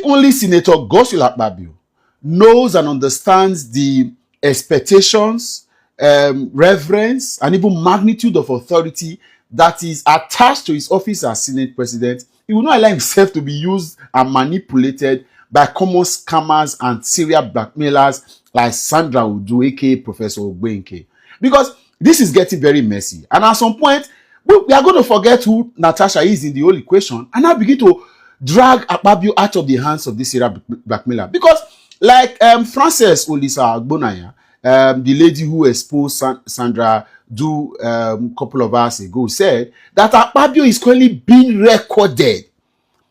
only Senator Godswill Akpabio knows and understands the expectations, reverence, and even magnitude of authority that is attached to his office as Senate President, he will not allow himself to be used and manipulated by common scammers and serial blackmailers like Sandra would do, aka Professor Ogbenke. Because this is getting very messy. And at some point, we are going to forget who Natasha is in the whole equation and now begin to drag Akpabio out of the hands of this serial blackmailer. Because like Frances Olisa Agbonaya, the lady who exposed Sandra a couple of hours ago, said that Akpabio is currently being recorded.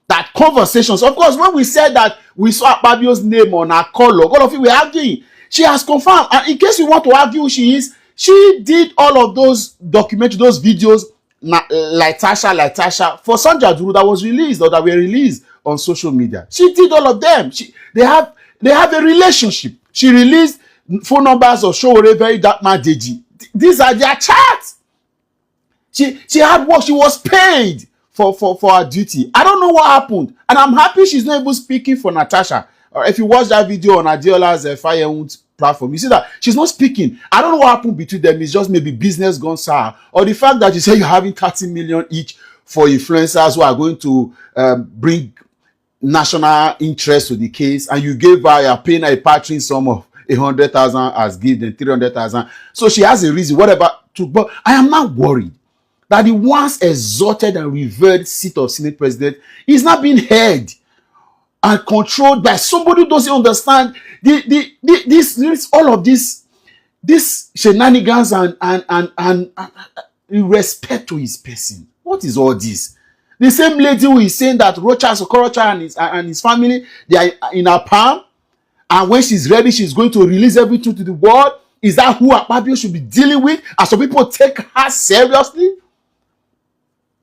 That conversations, of course, when we said that we saw Akpabio's name on our call log, all of you were arguing. She has confirmed, and in case you want to argue who she is, she did all of those documentaries, those videos, like Tasha, for Sandra that was released or that were released on social media. She did all of them. They have a relationship. She released phone numbers of Showore Very Dark Man Deji. These are their chats. She had work. She was paid for her duty. I don't know what happened, and I'm happy she's not even speaking for Natasha. If you watch that video on Adiola's Firewood platform, you see that she's not speaking. I don't know what happened between them. It's just maybe business gone sour, or the fact that you say you're having 30 million each for influencers who are going to bring national interest to the case, and you gave her, you're paying her a patron sum of 100,000 as gift and 300,000. So she has a reason, whatever. But I am not worried that the once exalted and revered seat of Senate President is not being held and controlled by somebody who doesn't understand all of this shenanigans and in respect to his person. What is all this? The same lady who is saying that Rocha Sokorocha and his family, they are in her palm, and when she's ready, she's going to release everything to the world. Is that who Akpabio should be dealing with? And some people take her seriously?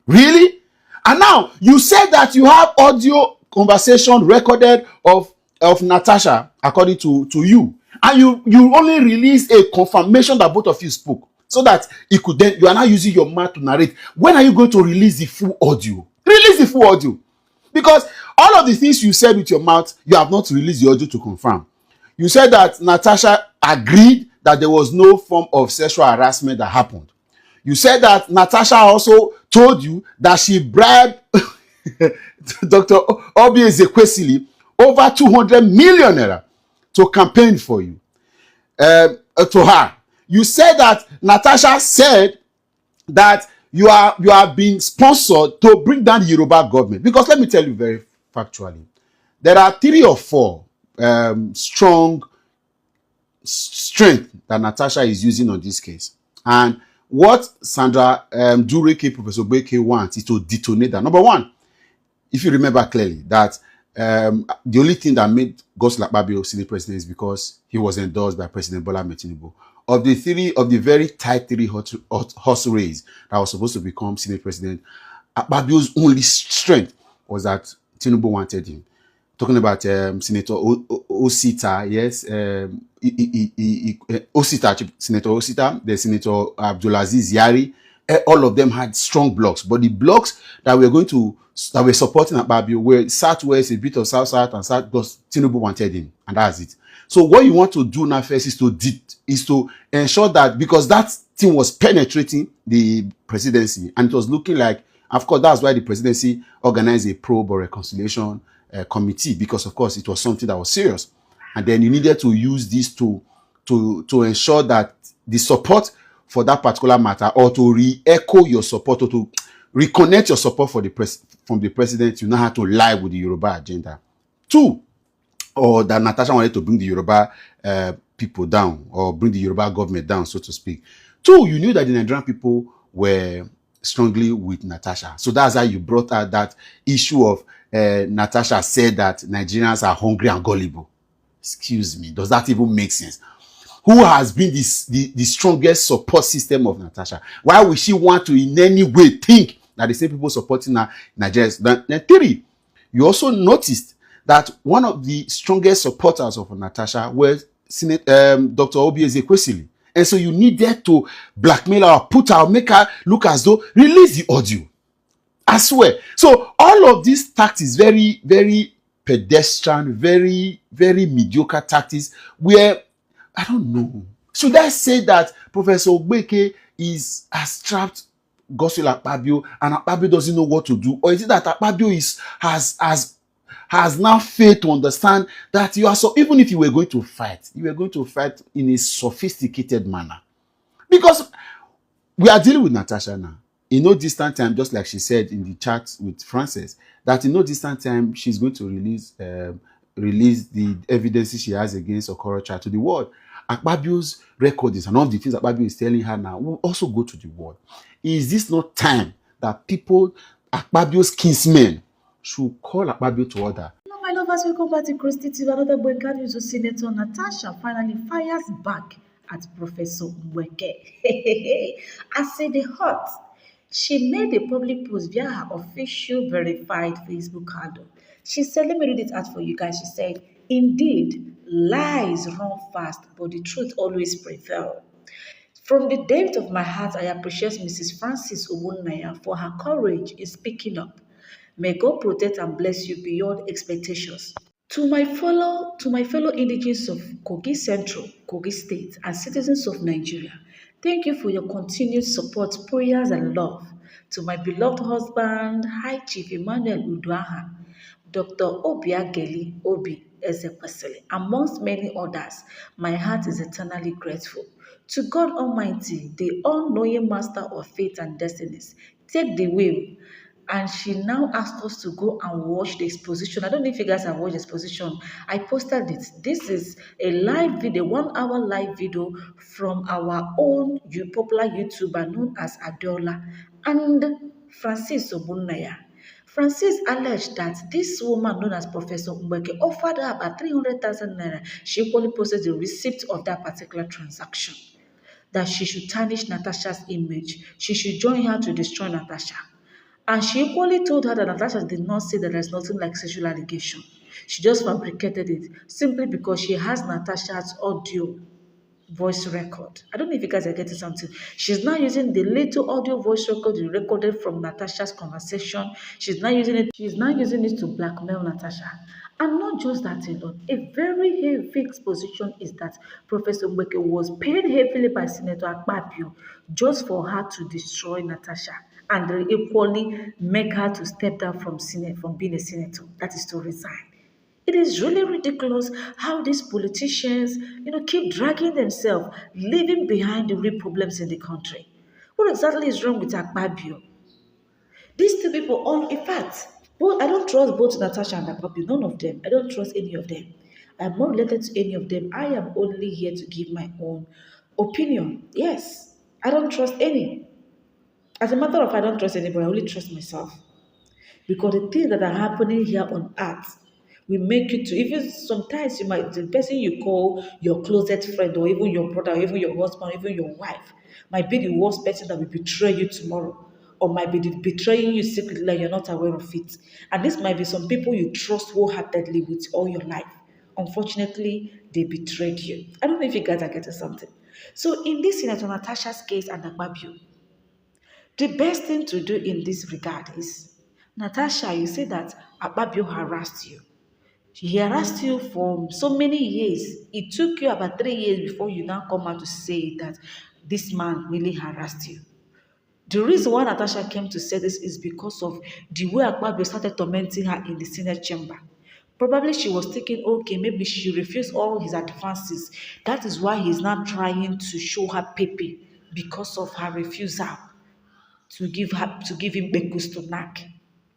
Really? And now, you said that you have audio conversation recorded of Natasha, according to you. And you only released a confirmation that both of you spoke. So that it could then, you are now using your mouth to narrate. When are you going to release the full audio? Release the full audio. Because all of the things you said with your mouth, you have not released the audio to confirm. You said that Natasha agreed that there was no form of sexual harassment that happened. You said that Natasha also told you that she bribed Dr. Obi Ezekwesili over 200 million naira to campaign for you, to her. You said that Natasha said that you are being sponsored to bring down the Yoruba government. Because let me tell you very factually, there are 3 or 4 strong strength that Natasha is using on this case. And what Sandra Dureke, Professor Beke wants is to detonate that. Number 1, if you remember clearly, that the only thing that made Godswill Akpabio Senate President is because he was endorsed by President Bola Ahmed Tinubu. Of the very tight 3 horse race that was supposed to become Senate President, Akpabio's only strength was that Tinubu wanted him. Talking about Senator Osita, yes, Osita, Senator Osita, the Senator Abdulaziz Yari, all of them had strong blocks, but the blocks that were supporting Akpabio were Southwest, a bit of South and South, because Tinubu wanted him, and that's it. So what you want to do now first is to ensure that, because that thing was penetrating the presidency, and it was looking like, of course, that's why the presidency organized a probe or reconciliation committee, because of course it was something that was serious, and then you needed to use this to ensure that the support for that particular matter, or to re-echo your support, or to reconnect your support for from the president, you know how to lie with the Yoruba agenda. 2, or that Natasha wanted to bring the Yoruba people down, or bring the Yoruba government down, so to speak. 2, you knew that the Nigerian people were strongly with Natasha. So that's how you brought out that issue of Natasha said that Nigerians are hungry and gullible. Excuse me, does that even make sense? Who has been the strongest support system of Natasha? Why would she want to in any way think that the same people supporting her Nigerians? Then 3, you also noticed that one of the strongest supporters of Natasha was Dr. Obi Ezekwesili. And so you needed to blackmail her, put her, make her look as though, release the audio. I swear. So all of these tactics very, very pedestrian, very, very mediocre tactics where, I don't know. Should I say that Professor Ogbeke has trapped Godswill Akpabio and Akpabio doesn't know what to do? Or is it that Akpabio has now failed to understand that you are, so even if you were going to fight, you were going to fight in a sophisticated manner? Because we are dealing with Natasha now. In no distant time, just like she said in the chat with Frances, that in no distant time she's going to release the evidences she has against Okorocha to the world. Akpabio's recordings and all the things Akpabio is telling her now will also go to the world. Is this not time that people, Akpabio's kinsmen, should call Akpabio to order? Hello, my lovers. Welcome back to Cross TV. Another breaking news of Senator Natasha finally fires back at Professor Mweke. I say the hot. She made a public post via her official verified Facebook handle. She said, let me read it out for you guys. She said, indeed, lies run fast, but the truth always prevails. From the depth of my heart, I appreciate Mrs. Francis Owunaya for her courage in speaking up. May God protect and bless you beyond expectations. To my fellow indigents of Kogi Central, Kogi State, and citizens of Nigeria, thank you for your continued support, prayers, and love. To my beloved husband, High Chief Emmanuel Uduaha, Dr. Obiageli Obi Ezekwesili, amongst many others, my heart is eternally grateful. To God Almighty, the all-knowing master of fate and destinies, take the wheel. And she now asked us to go and watch the exposition. I don't know if you guys have watched the exposition. I posted it. This is a live video, 1 hour live video from our own popular YouTuber known as Adeola and Francis Obunaya. Francis alleged that this woman known as Professor Mbeke offered her about 300,000 naira. She equally posted the receipt of that particular transaction, that she should tarnish Natasha's image. She should join her to destroy Natasha. And she equally told her that Natasha did not say that there's nothing like sexual allegation. She just fabricated it simply because she has Natasha's audio voice record. I don't know if you guys are getting something. She's now using the little audio voice record you recorded from Natasha's conversation. She's now using it to blackmail Natasha. And not just that alone. A very heavy exposition is that Professor Mbeke was paid heavily by Senator Akpabio just for her to destroy Natasha and equally make her to step down from being a senator. That is to resign. It is really ridiculous how these politicians, keep dragging themselves, leaving behind the real problems in the country. What exactly is wrong with Akpabio? These two people, in fact, I don't trust both Natasha and Akpabio, none of them. I don't trust any of them. I'm not related to any of them. I am only here to give my own opinion. Yes, I don't trust any. As a matter of fact, I don't trust anybody. I only trust myself. Because the things that are happening here on earth will make you to, even sometimes you might, the person you call your closest friend or even your brother or even your husband or even your wife might be the worst person that will betray you tomorrow, or might be betraying you secretly and you're not aware of it. And this might be some people you trust wholeheartedly with all your life. Unfortunately, they betrayed you. I don't know if you guys are getting something. So in this Senator Natasha's case and Akpabio, the best thing to do in this regard is, Natasha, you say that Akpabio harassed you. He harassed you for so many years. It took you about 3 years before you now come out to say that this man really harassed you. The reason why Natasha came to say this is because of the way Akpabio started tormenting her in the Senate chamber. Probably she was thinking, okay, maybe she refused all his advances. That is why he's now trying to show her pepe because of her refusal to give him bekus to knack.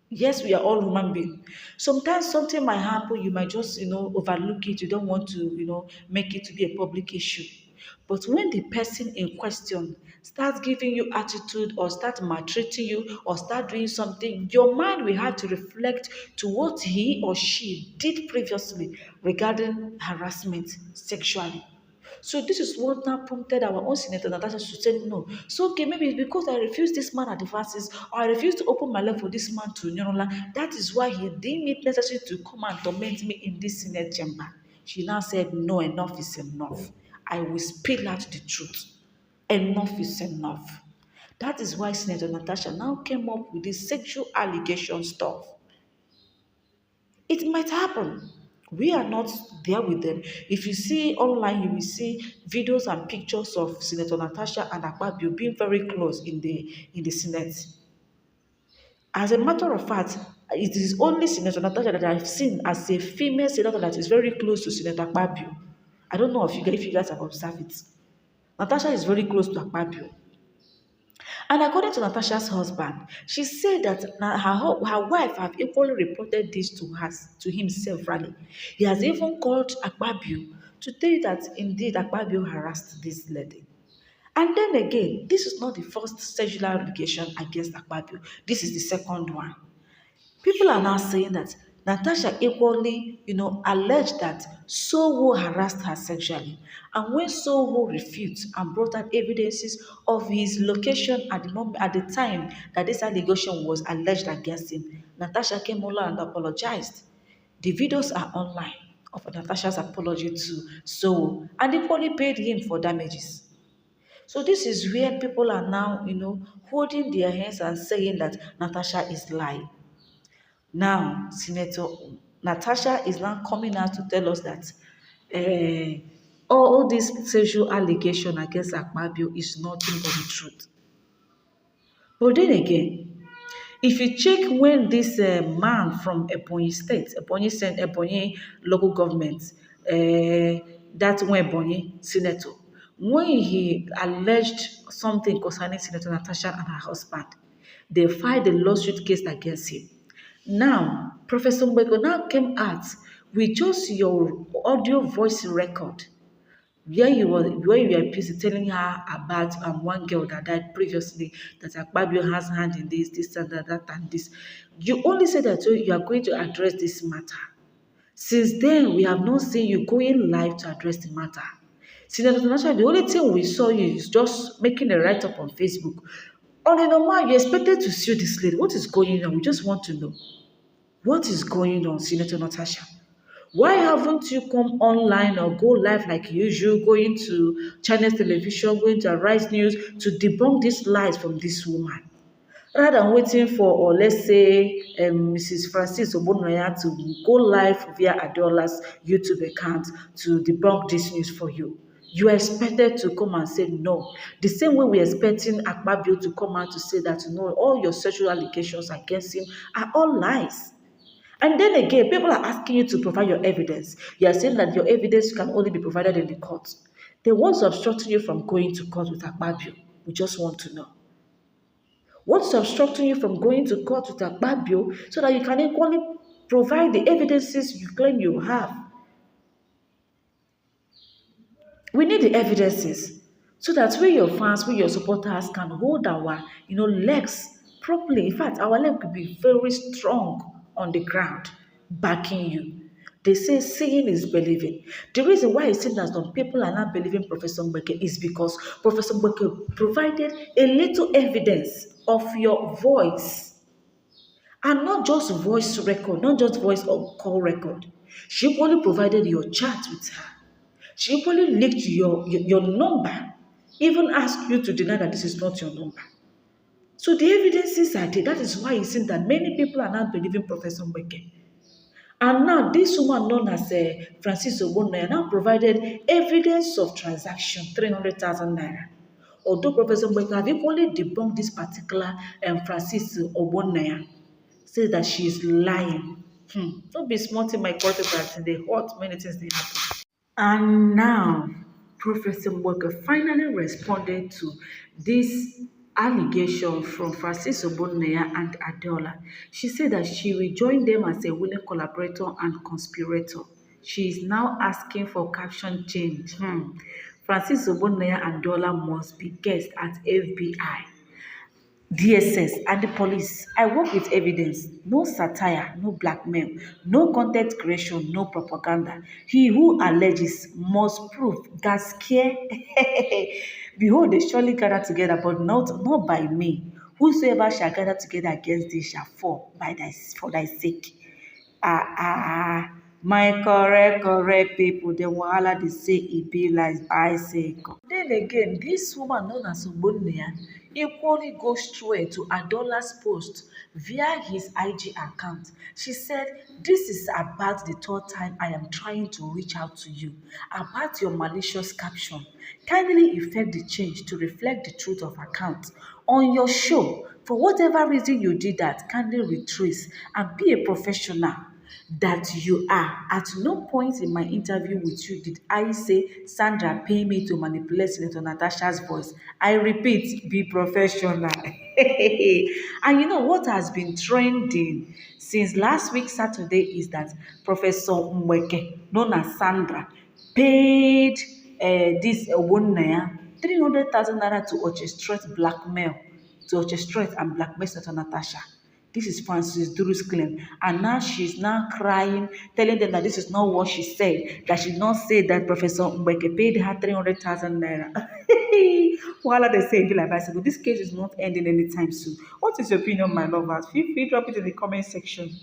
Yes, we are all human beings. Sometimes something might happen, you might just overlook it. You don't want to make it to be a public issue. But when the person in question starts giving you attitude or start maltreating you or start doing something, your mind will have to reflect to what he or she did previously regarding harassment sexually. So this is what now prompted our own Senator Natasha to say no. So okay, maybe it's because I refused this man advances, or I refused to open my life for this man to that is why he deemed it necessary to come and torment me in this Senate chamber. She now said, no, enough is enough. I will spill out the truth. Enough is enough. That is why Senator Natasha now came up with this sexual allegation stuff. It might happen. We are not there with them. If you see online, you will see videos and pictures of Senator Natasha and Akpabio being very close in the Senate. As a matter of fact, it is only Senator Natasha that I've seen as a female senator that is very close to Senator Akpabio. I don't know if you guys have observed it. Natasha is very close to Akpabio. And according to Natasha's husband, she said that her wife have equally reported this to him severally. He has even called Akpabio to tell you that indeed Akpabio harassed this lady. And then again, this is not the first sexual allegation against Akpabio. This is the second one. People are now saying that Natasha equally, alleged that Sowo harassed her sexually. And when Sowo refused and brought out evidences of his location at the time that this allegation was alleged against him, Natasha came along and apologized. The videos are online of Natasha's apology to Sowo and equally paid him for damages. So this is where people are now, holding their hands and saying that Natasha is lying. Now, Senator Natasha is now coming out to tell us that all this sexual allegation against Akpabio is nothing but the truth. But then again, if you check when this man from Ebonyi State, Ebonyi local government, that one Ebonyi senator, when he alleged something concerning Senator Natasha and her husband, they filed a lawsuit case against him. Now, Professor Mbeko now came out with just your audio voice record where you were busy telling her about one girl that died previously, that Akpabio has hand in this and that and this. You only said that you are going to address this matter. Since then, we have not seen you going live to address the matter. Senator Natasha, the only thing we saw you is just making a write-up on Facebook. On a normal, you expected to sue this lady. What is going on? We just want to know. What is going on, Senator Natasha? Why haven't you come online or go live like usual, going to Channels Television, going to Arise News to debunk these lies from this woman? Rather than waiting for, or let's say, Mrs. Francis Obonoya to go live via Adeola's YouTube account to debunk this news for you. You are expected to come and say no. The same way we are expecting Akpabio to come out to say that no, all your sexual allegations against him are all lies. And then again, people are asking you to provide your evidence. You are saying that your evidence can only be provided in the court. Then what's obstructing you from going to court with Akpabio? We just want to know. What's obstructing you from going to court with Akpabio so that you can equally provide the evidences you claim you have? We need the evidences so that we, your fans, we, your supporters, can hold our, legs properly. In fact, our leg could be very strong on the ground, backing you. They say seeing is believing. The reason why it seems that some people are not believing Professor Mbeke is because Professor Mbeke provided a little evidence of your voice. And not just voice record, not just voice or call record. She only provided your chat with her. She equally leaked your number, even asked you to deny that this is not your number. So the evidences are there. That is why it seems that many people are not believing Professor Mbeke. And now this woman known as Francis Ogbonnaya now provided evidence of transaction, 300,000 naira. Although Professor Mbeke have equally debunked this particular Francis Ogbonnaya, says that she is lying. Don't be smart in my quarter that in the hot many things they happen. And now, Professor Mbeke finally responded to this allegation from Francis Ogbonnaya and Adeola. She said that she will join them as a willing collaborator and conspirator. She is now asking for caption change. Francis Ogbonnaya and Adeola must be guests at FBI. DSS and the police. I work with evidence, no satire, no blackmail, no content creation, no propaganda. He who alleges must prove. Gaskier. Behold, they surely gather together, but not by me. Whosoever shall gather together against thee shall fall for thy sake. My correct people, the wahala they say it be like bicycle. Then again, this woman known as Ogbonnia equally goes straight to Adola's post via his IG account. She said, "This is about the third time I am trying to reach out to you about your malicious caption. Kindly effect the change to reflect the truth of account on your show. For whatever reason you did that, kindly retrace and be a professional that you are. At no point in my interview with you did I say Sandra pay me to manipulate Senator Natasha's voice. I repeat, be professional." And you know what has been trending since last week Saturday is that Professor Mweke, known as Sandra, paid this Wonaya 300,000 naira to orchestrate and blackmail Senator Natasha. This is Francis Duru's claim. And now she's now crying, telling them that this is not what she said. That she did not say that Professor Mbeke paid her 300,000 naira. While they say, be like bicycle, this case is not ending anytime soon. What is your opinion, my lovers? Feel free to drop it in the comment section.